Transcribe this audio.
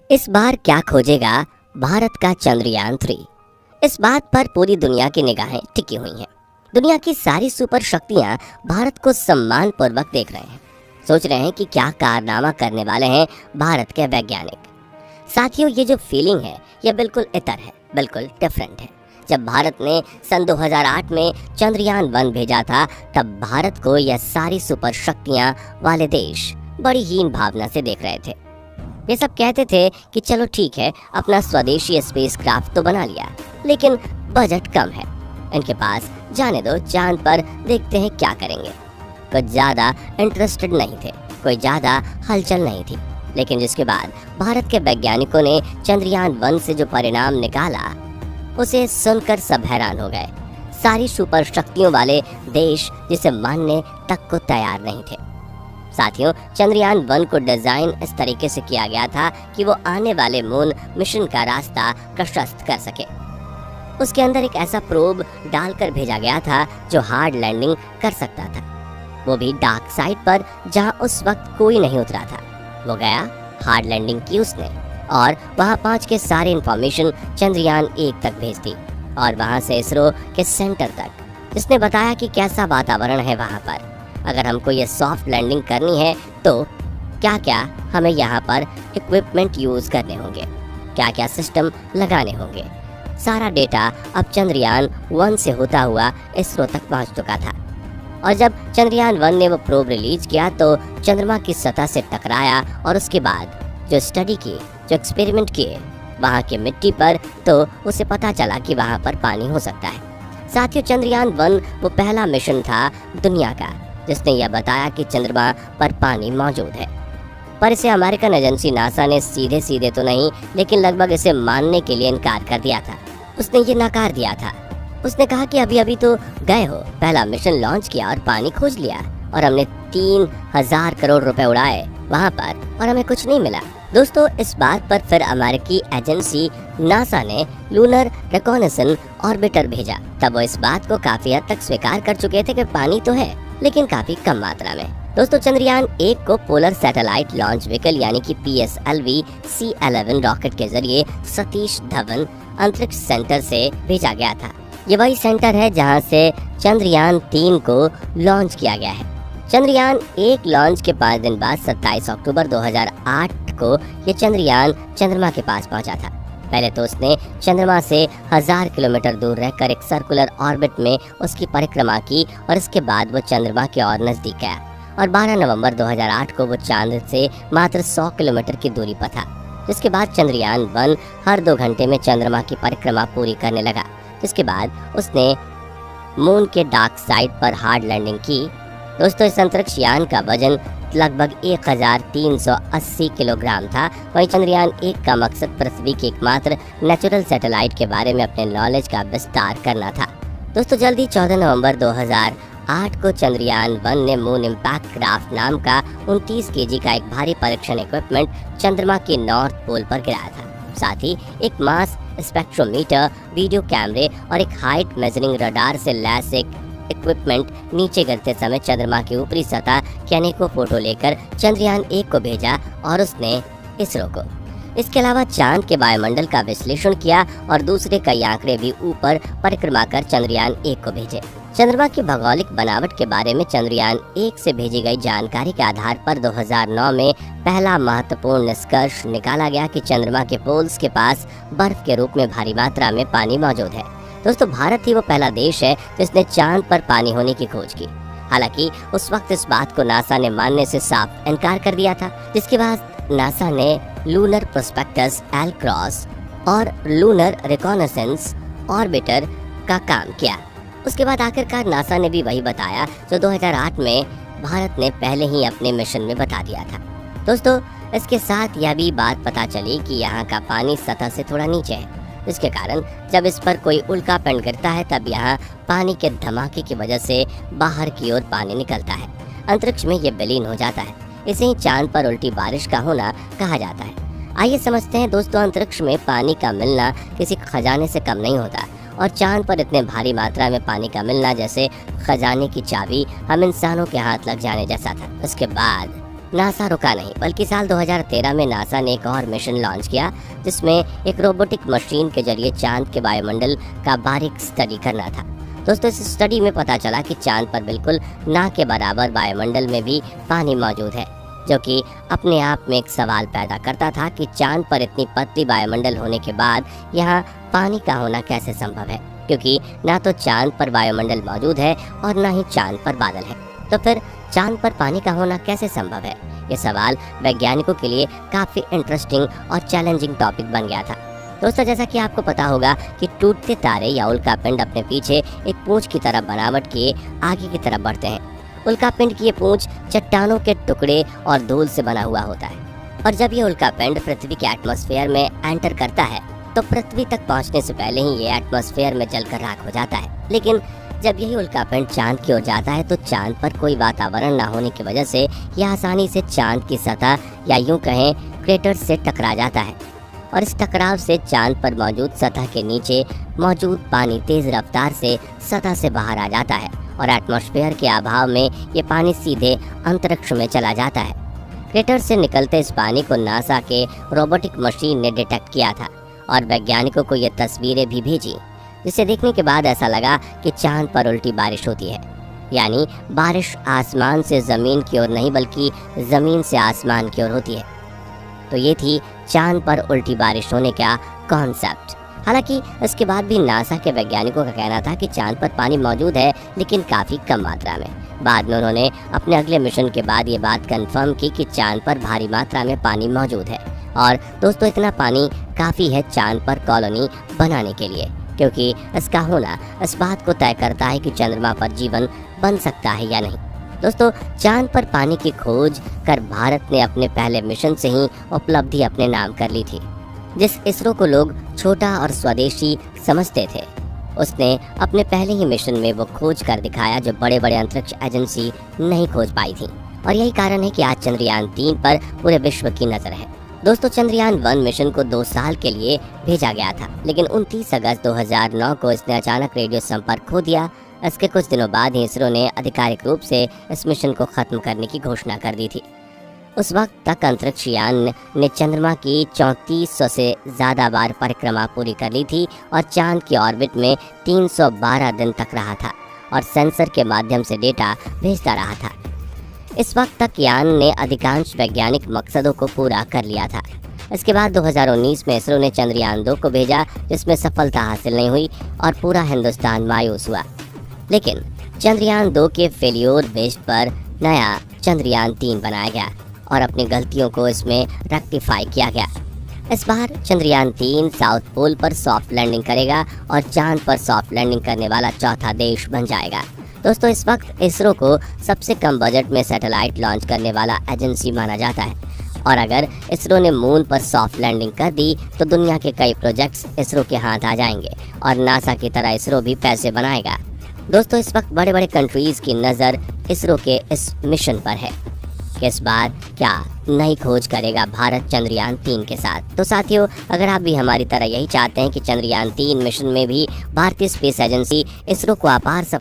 इस बार क्या खोजेगा भारत का चंद्रयान 3। इस बात पर पूरी दुनिया की निगाहें टिकी हुई हैं। दुनिया की सारी सुपर शक्तियां भारत को सम्मान पूर्वक देख रहे हैं, सोच रहे हैं कि क्या कारनामा करने वाले हैं भारत के वैज्ञानिक। साथियों, ये जो फीलिंग है ये बिल्कुल इतर है, बिल्कुल डिफरेंट है। जब भारत ने सन 2008 में चंद्रयान 1 भेजा था, तब भारत को यह सारी सुपर शक्तियां वाले देश बड़ी हीन भावना से देख रहे थे। ये सब कहते थे कि चलो ठीक है, अपना स्वदेशी स्पेसक्राफ्ट तो बना लिया, लेकिन बजट कम है, इनके पास जाने दो, चांद पर देखते हैं क्या करेंगे। कुछ ज़्यादा इंटरेस्टेड नहीं थे, कोई ज़्यादा हलचल नहीं थी। लेकिन जिसके बाद भारत के वैज्ञानिकों ने चंद्रयान 1 से जो परिणाम निकाला, उसे सुनकर सब हैरान हो गए। सारी सुपर शक्तियों वाले देश जिसे मानने तक को तैयार नहीं थे। साथियों, चंद्रयान 1 को डिजाइन इस तरीके से किया गया था कि वो आने वाले मून मिशन का रास्ता प्रशस्त कर सके। उसके अंदर एक ऐसा प्रोब डालकर भेजा गया था जो हार्ड लैंडिंग कर सकता था, वो भी डार्क साइड पर, जहां उस वक्त कोई नहीं उतरा था। वो गया, हार्ड लैंडिंग की उसने, और वहां पहुंच के सारी इंफॉर्मेशन चंद्रयान 1 तक भेज दी, और वहां से इसरो के सेंटर तक, जिसने बताया कि कैसा वातावरण है वहां पर। अगर हमको ये सॉफ्ट लैंडिंग करनी है तो क्या क्या हमें यहाँ पर इक्विपमेंट यूज़ करने होंगे, क्या क्या सिस्टम लगाने होंगे। सारा डेटा अब चंद्रयान 1 से होता हुआ इसरो तक पहुँच चुका था। और जब चंद्रयान 1 ने वो प्रोब रिलीज किया तो चंद्रमा की सतह से टकराया, और उसके बाद जो स्टडी की, जो एक्सपेरिमेंट किए वहाँ की मिट्टी पर, तो उसे पता चला कि वहाँ पर पानी हो सकता है। साथियों, चंद्रयान 1 वो पहला मिशन था दुनिया का जिसने यह बताया कि चंद्रमा पर पानी मौजूद है। पर इसे अमेरिकन एजेंसी नासा ने सीधे सीधे तो नहीं, लेकिन लगभग इसे मानने के लिए इनकार कर दिया था। उसने ये नकार दिया था। उसने कहा कि अभी अभी तो गए हो, पहला मिशन लॉन्च किया और पानी खोज लिया, और हमने 3000 करोड़ रुपए उड़ाए वहाँ पर और हमें कुछ नहीं मिला। दोस्तों, इस बात पर फिर अमेरिकी एजेंसी नासा ने लूनर रिकॉनेसेंस ऑर्बिटर भेजा। तब वो इस बात को काफी हद तक स्वीकार कर चुके थे कि पानी तो है, लेकिन काफी कम मात्रा में। दोस्तों, चंद्रयान 1 को पोलर सैटेलाइट लॉन्च व्हीकल यानी कि PSLV C11 रॉकेट के जरिए सतीश धवन अंतरिक्ष सेंटर से भेजा गया था। ये वही सेंटर है जहां से चंद्रयान 3 को लॉन्च किया गया है। चंद्रयान 1 लॉन्च के 5 दिन बाद 27 अक्टूबर 2008 को ये चंद्रयान चंद्रमा के पास पहुंचा था। पहले तो उसने चंद्रमा से 1000 किलोमीटर दूर रहकर एक सर्कुलर ऑर्बिट में उसकी परिक्रमा की, और इसके बाद वो चंद्रमा के और नजदीक गया, और 12 नवंबर 2008 को वो चांद से मात्र 100 किलोमीटर की दूरी पर था। जिसके बाद चंद्रयान 1 हर 2 घंटे में चंद्रमा की परिक्रमा पूरी करने लगा। जिसके बाद उसने मून के डार्क साइड पर हार्ड लैंडिंग की। दोस्तों, इस अंतरिक्ष यान का वजन लगभग 1380 किलोग्राम था। वहीं चंद्रयान 1 का मकसद पृथ्वी की एकमात्र नेचुरल सैटेलाइट के बारे में अपने नॉलेज का विस्तार करना था। दोस्तों, जल्दी 14 नवंबर 2008 को चंद्रयान 1 ने मून इम्पैक्ट क्राफ्ट नाम का 29 kg का एक भारी परीक्षण इक्विपमेंट चंद्रमा के नॉर्थ पोल पर गिराया था। साथ ही एक मास स्पेक्ट्रोमीटर, वीडियो कैमरे और एक हाइट मेजरिंग रडार से लैस एक इक्विपमेंट नीचे गिरते समय चंद्रमा की ऊपरी सतह के अनेकों फोटो लेकर चंद्रयान 1 को भेजा, और उसने इसरो को। इसके अलावा चांद के वायुमंडल का विश्लेषण किया और दूसरे कई आंकड़े भी ऊपर परिक्रमा कर चंद्रयान 1 को भेजे। चंद्रमा की भौगोलिक बनावट के बारे में चंद्रयान 1 से भेजी गई जानकारी के आधार पर 2009 में पहला महत्वपूर्ण निष्कर्ष निकाला गया कि चंद्रमा के पोल्स के पास बर्फ के रूप में भारी मात्रा में पानी मौजूद है। दोस्तों, भारत ही वो पहला देश है जिसने चांद पर पानी होने की खोज की। हालांकि उस वक्त इस बात को नासा ने मानने से साफ इनकार कर दिया था। जिसके बाद नासा ने लूनर प्रोस्पेक्टस एल-क्रॉस और लूनर रिकॉनेसेंस ऑर्बिटर का काम किया। उसके बाद आखिरकार नासा ने भी वही बताया जो 2008 में भारत ने पहले ही अपने मिशन में बता दिया था। दोस्तों, इसके साथ यह भी बात पता चली कि यहाँ का पानी सतह से थोड़ा नीचे है, जिसके कारण जब इस पर कोई उल्का पिंड गिरता है तब यहाँ पानी के धमाके की वजह से बाहर की ओर पानी निकलता है, अंतरिक्ष में ये विलीन हो जाता है। इसे ही चांद पर उल्टी बारिश का होना कहा जाता है। आइए समझते हैं दोस्तों, अंतरिक्ष में पानी का मिलना किसी खजाने से कम नहीं होता, और चांद पर इतने भारी मात्रा में पानी का मिलना जैसे खजाने की चाबी हम इंसानों के हाथ लग जाने जैसा था। उसके बाद नासा रुका नहीं, बल्कि साल 2013 में नासा ने एक और मिशन लॉन्च किया जिसमें एक रोबोटिक मशीन के जरिए चांद के वायुमंडल का बारीक स्टडी करना था। दोस्तों, इस स्टडी में पता चला कि चांद पर बिल्कुल ना के बराबर वायुमंडल में भी पानी मौजूद है, जो कि अपने आप में एक सवाल पैदा करता था कि चांद पर इतनी पतली वायुमंडल होने के बाद यहाँ पानी का होना कैसे संभव है, क्योंकि ना तो चांद पर वायुमंडल मौजूद है और ना ही चांद पर बादल है। तो फिर चांद पर पानी का होना कैसे संभव है? ये सवाल वैज्ञानिकों के लिए काफ़ी इंटरेस्टिंग और चैलेंजिंग टॉपिक बन गया था। दोस्तों, जैसा कि आपको पता होगा कि टूटते तारे या उल्कापिंड अपने पीछे एक पूंछ की तरह बनावट किए आगे की तरफ बढ़ते हैं। उल्कापिंड की ये पूंछ चट्टानों के टुकड़े और धूल से बना हुआ होता है, और जब ये उल्कापिंड पृथ्वी के एटमॉस्फेयर में एंटर करता है तो पृथ्वी तक पहुंचने से पहले ही ये एटमॉस्फेयर में जलकर राख हो जाता है। लेकिन जब यही उल्कापिंड चांद की ओर जाता है तो चांद पर कोई वातावरण न होने की वजह से यह आसानी से चांद की सतह या यूं कहें क्रेटर से टकरा जाता है, और इस टकराव से चांद पर मौजूद सतह के नीचे मौजूद पानी तेज रफ्तार से सतह से बाहर आ जाता है, और एटमॉस्फेयर के अभाव में ये पानी सीधे अंतरिक्ष में चला जाता है। क्रेटर से निकलते इस पानी को नासा के रोबोटिक मशीन ने डिटेक्ट किया था, और वैज्ञानिकों को ये तस्वीरें भी भेजी, जिसे देखने के बाद ऐसा लगा कि चांद पर उल्टी बारिश होती है। यानी बारिश आसमान से ज़मीन की ओर नहीं, बल्कि ज़मीन से आसमान की ओर होती है। तो ये थी चांद पर उल्टी बारिश होने का कॉन्सेप्ट। हालांकि इसके बाद भी नासा के वैज्ञानिकों का कहना था कि चांद पर पानी मौजूद है, लेकिन काफ़ी कम मात्रा में। बाद में उन्होंने अपने अगले मिशन के बाद ये बात कंफर्म की कि चांद पर भारी मात्रा में पानी मौजूद है। और दोस्तों, इतना पानी काफ़ी है चांद पर कॉलोनी बनाने के लिए, क्योंकि इसका होना इस बात को तय करता है कि चंद्रमा पर जीवन बन सकता है या नहीं। दोस्तों, चांद पर पानी की खोज कर भारत ने अपने पहले मिशन से ही उपलब्धि अपने नाम कर ली थी। जिस इसरो को लोग छोटा और स्वदेशी समझते थे, उसने अपने पहले ही मिशन में वो खोज कर दिखाया जो बड़े बड़े अंतरिक्ष एजेंसी नहीं खोज पाई थी। और यही कारण है कि आज चंद्रयान 3 पर पूरे विश्व की नज़र है। दोस्तों, चंद्रयान 1 मिशन को 2 साल के लिए भेजा गया था, लेकिन 29 अगस्त 2009 को इसने अचानक रेडियो संपर्क खो दिया। इसके कुछ दिनों बाद ही इसरो ने आधिकारिक रूप से इस मिशन को ख़त्म करने की घोषणा कर दी थी। उस वक्त तक अंतरिक्ष यान ने चंद्रमा की 3400 से ज़्यादा बार परिक्रमा पूरी कर ली थी और चांद की ऑर्बिट में 312 दिन तक रहा था और सेंसर के माध्यम से डेटा भेजता रहा था। इस वक्त तक यान ने अधिकांश वैज्ञानिक मकसदों को पूरा कर लिया था। इसके बाद 2019 में इसरो ने चंद्रयान 2 को भेजा, जिसमें सफलता हासिल नहीं हुई और पूरा हिंदुस्तान मायूस हुआ। लेकिन चंद्रयान 2 के फेल्योर बेस पर नया चंद्रयान 3 बनाया गया और अपनी गलतियों को इसमें रेक्टिफाई किया गया। इस बार चंद्रयान 3 साउथ पोल पर सॉफ्ट लैंडिंग करेगा और चांद पर सॉफ्ट लैंडिंग करने वाला चौथा देश बन जाएगा। दोस्तों, इस वक्त इसरो को सबसे कम बजट में सैटेलाइट लॉन्च करने वाला एजेंसी माना जाता है, और अगर इसरो ने मून पर सॉफ्ट लैंडिंग कर दी तो दुनिया के कई प्रोजेक्ट्स इसरो के हाथ आ जाएंगे और नासा की तरह इसरो भी पैसे बनाएगा। दोस्तों, इस वक्त बड़े बड़े कंट्रीज़ की नज़र इसरो के इस मिशन पर है कि इस बार क्या नई खोज करेगा भारत चंद्रयान 3 के साथ। तो साथियों, अगर आप भी हमारी तरह यही चाहते हैं कि चंद्रयान 3 मिशन में भी भारतीय स्पेस एजेंसी इसरो को अपार